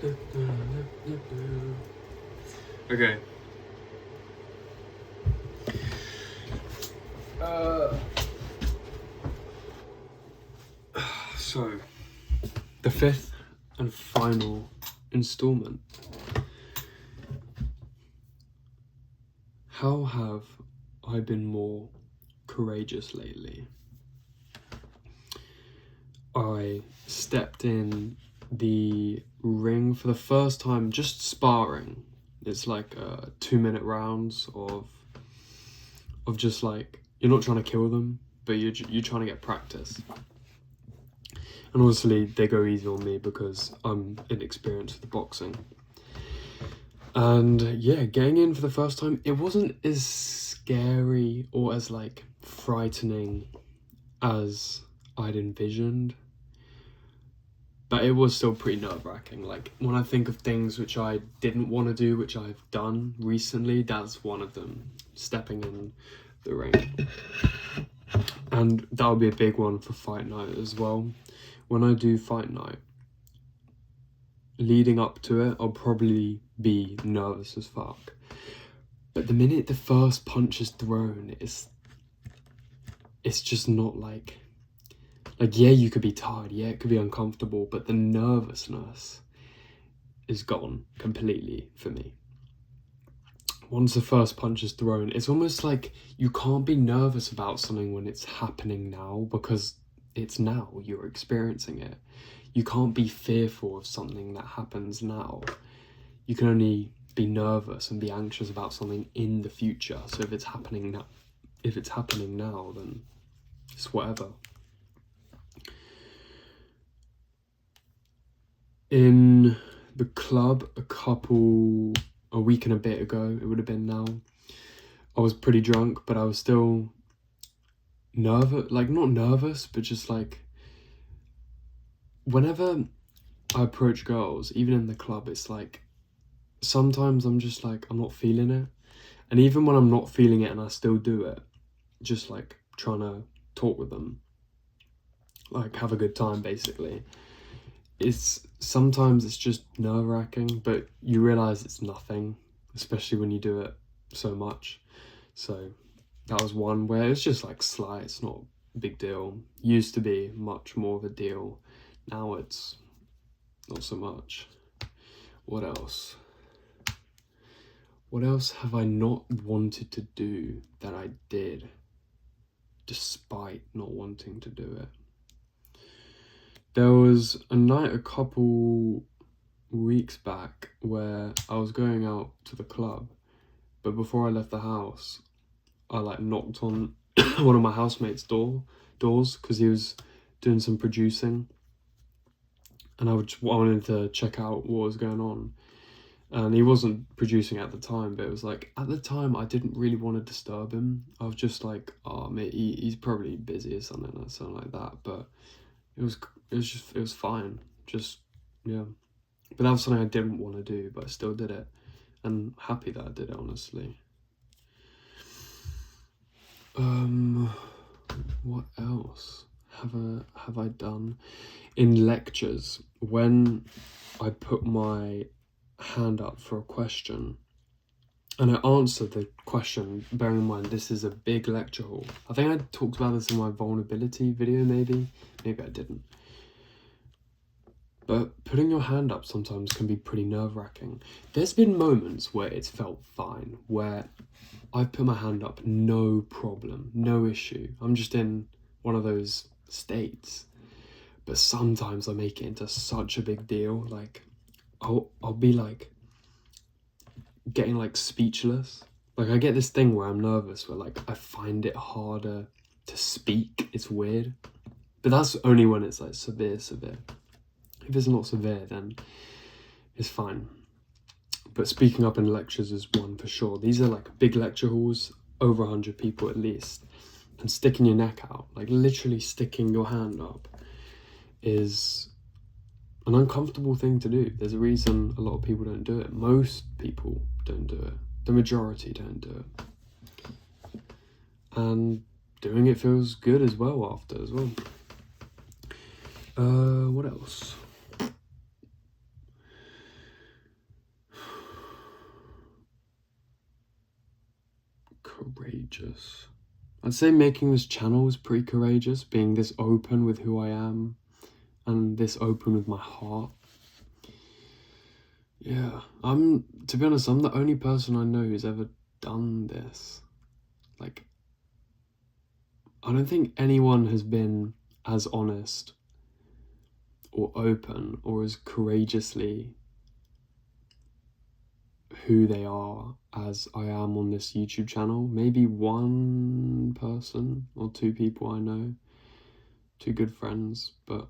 Okay. So, the fifth and final installment. How have I been more courageous lately? I stepped in the ring for the first time, just sparring. It's like 2-minute rounds of just like, you're not trying to kill them, but you're trying to get practice. And obviously they go easy on me because I'm inexperienced with boxing. And yeah, getting in for the first time, it wasn't as scary or as like frightening as I'd envisioned, but it was still pretty nerve-wracking. Like, when I think of things which I didn't want to do, which I've done recently, that's one of them, stepping in the ring. And that would be a big one for fight night as well. When I do fight night, leading up to it, I'll probably be nervous as fuck. But the minute the first punch is thrown, it's just not like, yeah, you could be tired, yeah, it could be uncomfortable, but the nervousness is gone completely for me. Once the first punch is thrown, it's almost like you can't be nervous about something when it's happening now, because it's now, you're experiencing it. You can't be fearful of something that happens now. You can only be nervous and be anxious about something in the future. So if it's happening now, then it's whatever. In the club a week and a bit ago, it would have been now, I was pretty drunk, but I was still nervous, like not nervous, but just like, whenever I approach girls, even in the club, it's like, sometimes I'm just like, I'm not feeling it. And even when I'm not feeling it and I still do it, just like trying to talk with them, like have a good time basically, sometimes it's just nerve-wracking, but you realize it's nothing, especially when you do it so much. So that was one where it's just like slight, it's not a big deal. Used to be much more of a deal, now it's not so much. What else have I not wanted to do that I did despite not wanting to do it? There was a night a couple weeks back where I was going out to the club, but before I left the house, I like knocked on one of my housemates' doors because he was doing some producing, and I wanted to check out what was going on. And he wasn't producing at the time, but it was like, at the time I didn't really want to disturb him. I was just like, oh mate, he's probably busy or something like that. But it was fine. Just, yeah. But that was something I didn't want to do, but I still did it. And happy that I did it, honestly. What else have I done? In lectures, when I put my hand up for a question and I answered the question, bearing in mind this is a big lecture hall. I think I talked about this in my vulnerability video, maybe I didn't. But putting your hand up sometimes can be pretty nerve-wracking. There's been moments where it's felt fine, where I've put my hand up, no problem, no issue. I'm just in one of those states. But sometimes I make it into such a big deal. Like, I'll be like getting like speechless. Like, I get this thing where I'm nervous, where like I find it harder to speak. It's weird. But that's only when it's like severe. If it's not severe, then it's fine. But speaking up in lectures is one for sure. These are like big lecture halls, over 100 people at least. And sticking your neck out, like literally sticking your hand up, is an uncomfortable thing to do. There's a reason a lot of people don't do it. Most people don't do it. The majority don't do it. And doing it feels good as well after as well. What else? Courageous. I'd say making this channel is pretty courageous, being this open with who I am and this open with my heart. Yeah, to be honest, I'm the only person I know who's ever done this. Like, I don't think anyone has been as honest or open or as courageously who they are as I am on this YouTube channel. Maybe one person or two people I know, two good friends, but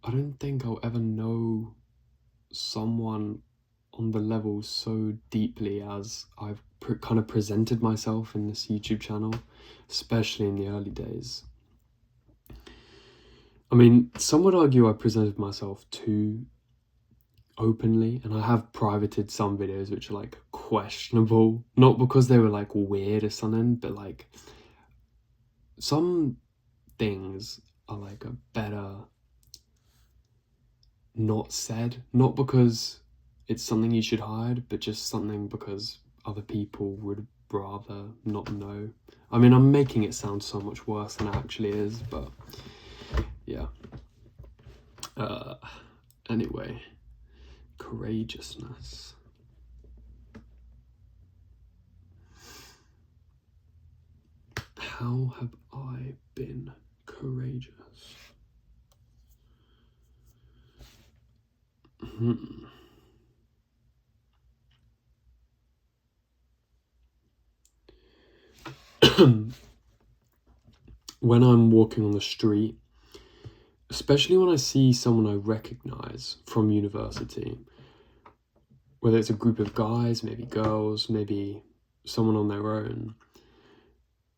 I don't think I'll ever know someone on the level so deeply as I've kind of presented myself in this YouTube channel, especially in the early days. I mean, some would argue I presented myself too openly, and I have privated some videos which are like questionable, not because they were like weird or something, but like some things are like a better not said, not because it's something you should hide, but just something because other people would rather not know. I mean, I'm making it sound so much worse than it actually is, but yeah. Anyway, courageousness. How have I been courageous? When I'm walking on the street, especially when I see someone I recognize from university, whether it's a group of guys, maybe girls, maybe someone on their own,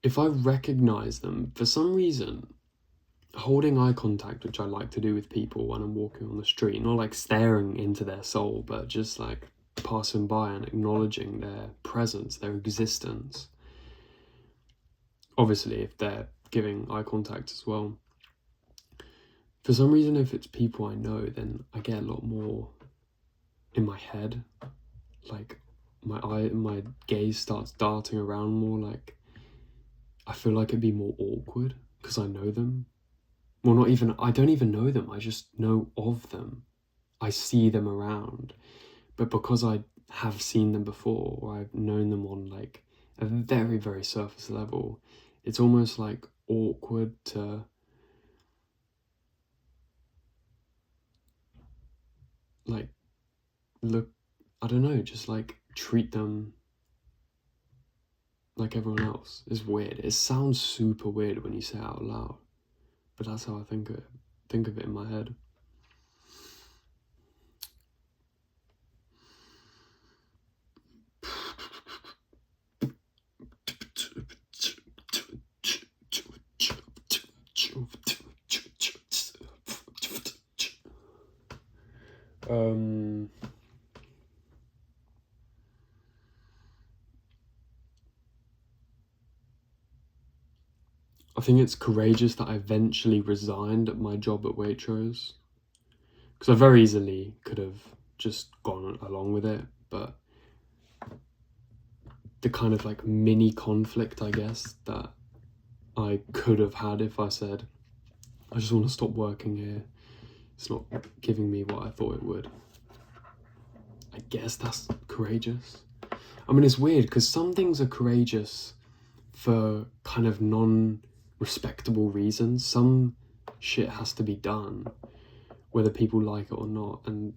if I recognize them, for some reason, holding eye contact, which I like to do with people when I'm walking on the street, not like staring into their soul, but just like passing by and acknowledging their presence, their existence. Obviously, if they're giving eye contact as well. For some reason, if it's people I know, then I get a lot more in my head. Like, my gaze starts darting around more. Like, I feel like it'd be more awkward because I know them. Well, I don't even know them. I just know of them. I see them around. But because I have seen them before, or I've known them on like a very, very surface level, it's almost like awkward to like look, I don't know, just like treat them like everyone else. It's weird. It sounds super weird when you say it out loud, but that's how I think of it in my head. I think it's courageous that I eventually resigned at my job at Waitrose, because I very easily could have just gone along with it, but the kind of like mini conflict, I guess, that I could have had if I said, I just want to stop working here, it's not giving me what I thought it would. I guess that's courageous. I mean, it's weird because some things are courageous for kind of non-respectable reasons. Some shit has to be done, whether people like it or not, and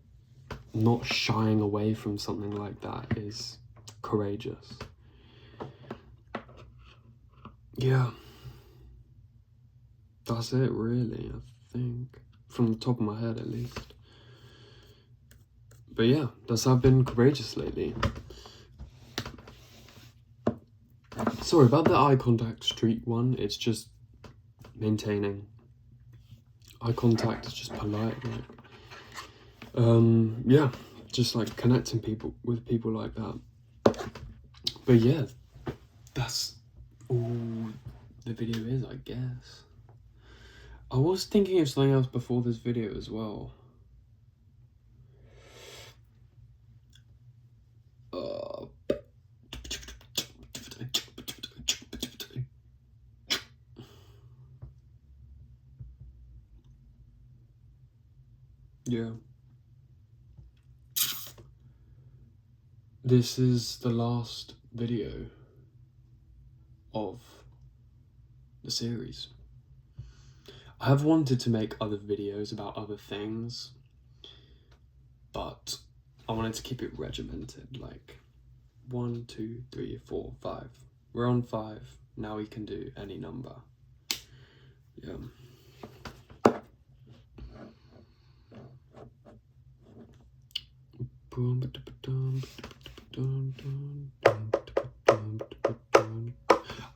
not shying away from something like that is courageous. Yeah. That's it, really, I think. From the top of my head, at least. But yeah, that's how I've been courageous lately. Sorry about the eye contact street one. It's just maintaining. Eye contact is just polite, like. Yeah, just like connecting with people like that. But yeah, that's all the video is, I guess. I was thinking of something else before this video as well. Yeah. This is the last video of the series. I have wanted to make other videos about other things, but I wanted to keep it regimented, like 1, 2, 3, 4, 5. We're on 5. Now we can do any number. Yeah.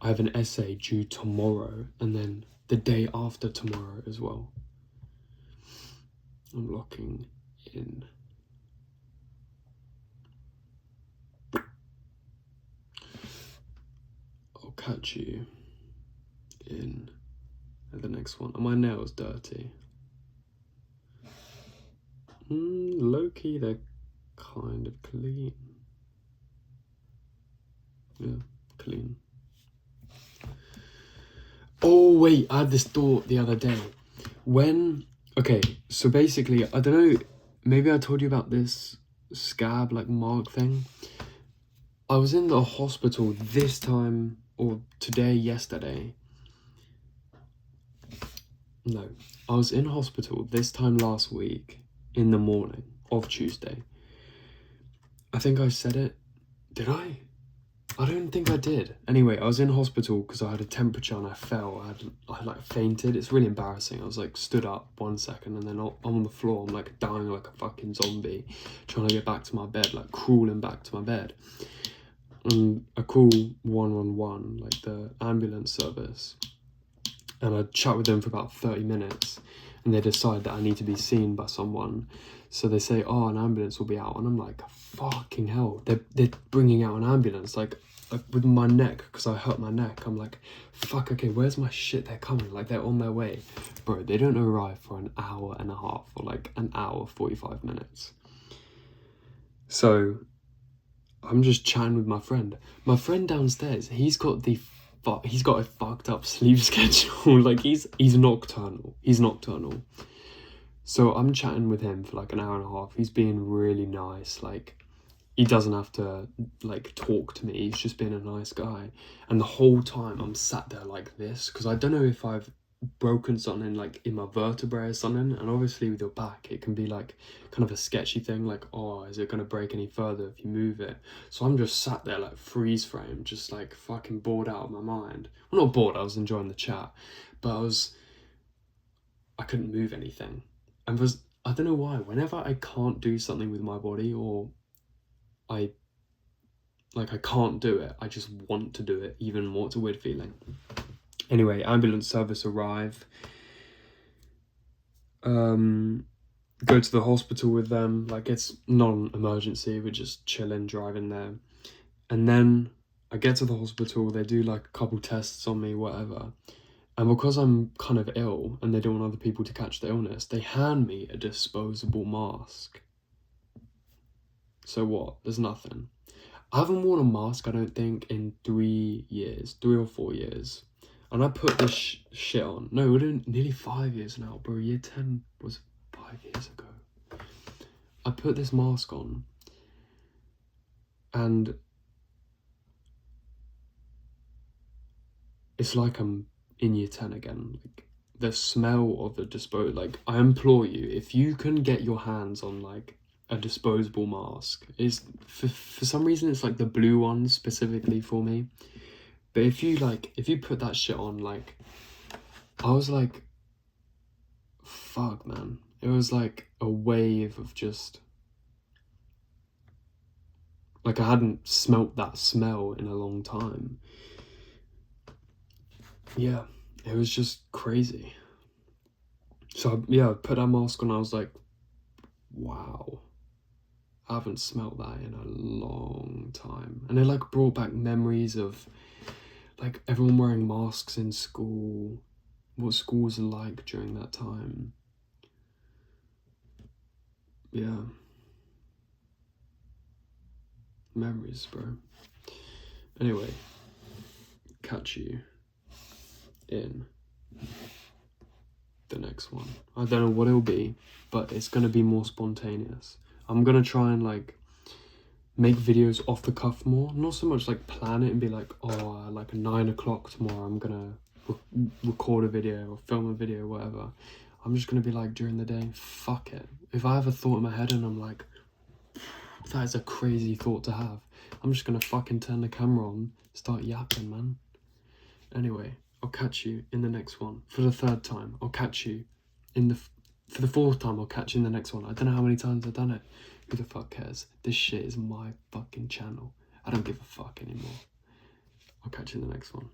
I have an essay due tomorrow and then the day after tomorrow as well. I'm locking in. I'll catch you in the next one. Are my nails dirty? Low-key, they're kind of clean. Yeah, clean. Oh wait, I had this thought the other day. Okay, so basically, I don't know, maybe I told you about this scab, like mark thing. I was in the hospital this time, or yesterday. No, I was in hospital this time last week in the morning of Tuesday. I think I said it. Did I? I don't think I did. Anyway, I was in hospital because I had a temperature and I fell. I like fainted. It's really embarrassing. I was like stood up 1 second and then I'm on the floor. I'm like dying like a fucking zombie, trying to get back to my bed, like crawling back to my bed. And I call 111, like the ambulance service. And I chat with them for about 30 minutes and they decide that I need to be seen by someone. So they say, oh, an ambulance will be out. And I'm like, fucking hell. They're bringing out an ambulance, like with my neck, because I hurt my neck. I'm like, fuck, okay, where's my shit? They're coming, like they're on their way. Bro, they don't arrive for an hour and a half or like an hour, 45 minutes. So I'm just chatting with my friend. My friend downstairs, he's got a fucked up sleep schedule. Like he's nocturnal. So I'm chatting with him for like an hour and a half. He's being really nice. Like he doesn't have to like talk to me. He's just being a nice guy. And the whole time I'm sat there like this because I don't know if I've broken something like in my vertebrae or something. And obviously with your back, it can be like kind of a sketchy thing. Like, oh, is it going to break any further if you move it? So I'm just sat there like freeze frame, just like fucking bored out of my mind. Well, not bored. I was enjoying the chat, but I couldn't move anything. And I don't know why, whenever I can't do something with my body or I can't do it, I just want to do it even more. It's a weird feeling. Anyway, ambulance service arrive. Go to the hospital with them. Like it's non-emergency, we're just chilling, driving there. And then I get to the hospital, they do like a couple tests on me, whatever. And because I'm kind of ill and they don't want other people to catch the illness, they hand me a disposable mask. So what? There's nothing. I haven't worn a mask, I don't think, in 3 or 4 years. And I put this shit on. No, we're doing nearly 5 years now, bro. Year 10 was 5 years ago. I put this mask on. And it's like I'm in year 10 again. Like the smell of the like I implore you, if you can get your hands on like a disposable mask, is for some reason it's like the blue one specifically for me, but if you put that shit on, like I was like, fuck man, it was like a wave of just like I hadn't smelt that smell in a long time. Yeah, it was just crazy. So yeah, I put that mask on, I was like, wow, I haven't smelt that in a long time. And it like brought back memories of like everyone wearing masks in school, what school was like during that time. Yeah. Memories, bro. Anyway, catch you in the next next one. I don't know what it'll be, but it's going to be more spontaneous. I'm going to try and like make videos off the cuff more. Not so much like plan it and be like, oh, like 9 o'clock tomorrow I'm going to record a video or film a video, whatever. I'm just going to be like, during the day, fuck it. If I have a thought in my head and I'm like, that is a crazy thought to have, I'm just going to fucking turn the camera on, start yapping, man. Anyway, I'll catch you in the next one. For the third time, I'll catch you for the fourth time, I'll catch you in the next one. I don't know how many times I've done it. Who the fuck cares? This shit is my fucking channel. I don't give a fuck anymore. I'll catch you in the next one.